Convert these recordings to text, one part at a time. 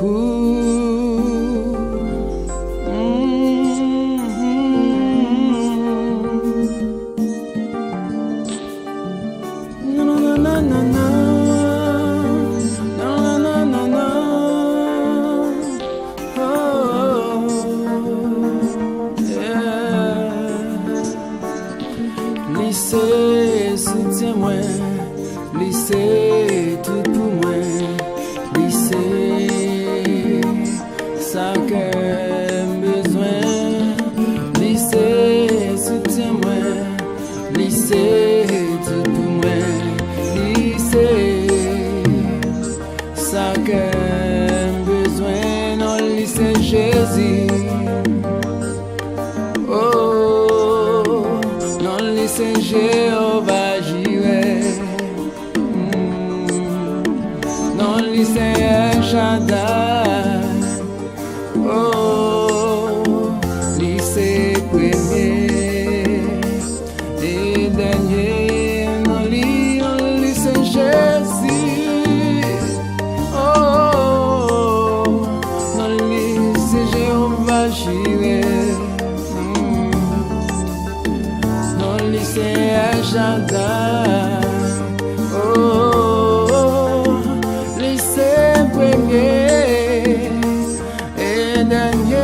Ooh. Na na na na na. Na na na na. Oh, yeah. Lycée, soutiens-moi. Lycée, tout pour moi. Lycée, ça que besoin. Lycée, soutiens-moi. Lycée, tout pour moi. Lycée, ça que besoin. Non, lycée Jésus. Oh, non, lycée Jéhovah Jireh. Non, lycée El Shaddai. Oh, lycée premier et dernier. Non, lycée Jésus. Oh, non, lycée Jéhovah Jireh. Non, lycée El Shaddai. Oh, lycée premier et dernier.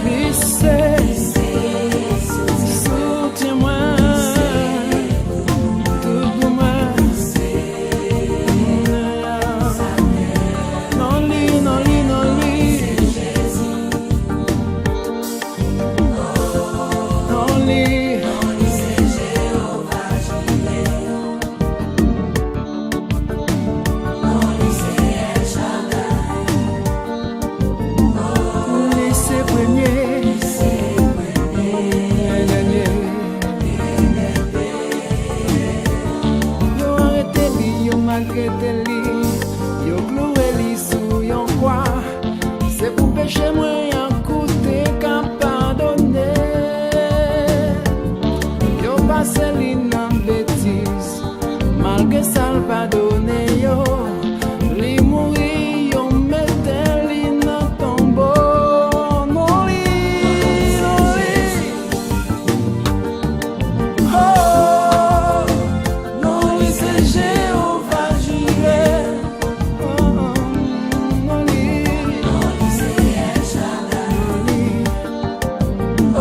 Lycée, soutiens-moi, tout pour moi. Non lit, non lit, non lit. Non lit. Lycée premier et dernier. Yo arrêté li, yo malgré li, yo cloué li sous yon quoi. C'est pour péché moi yon côté qu'à pardonner. Yo passé li nan bêtise, malgré ça le pardonner yo. Li mouri yo mette li nan tombeau. Non li, non li. Oh, non lycée Jéhovah Jireh. Oh, non li. Non lycée El Shaddai. Oh,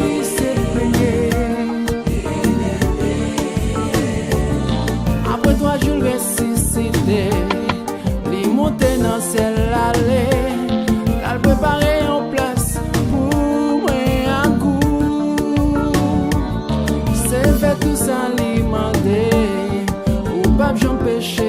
lycée premier. Après 3 jours ressuscité, li monté dans ciel aller. Elle préparé en place pour moi un coup. C'est fait tout ça li mandé, ou pas j'en péché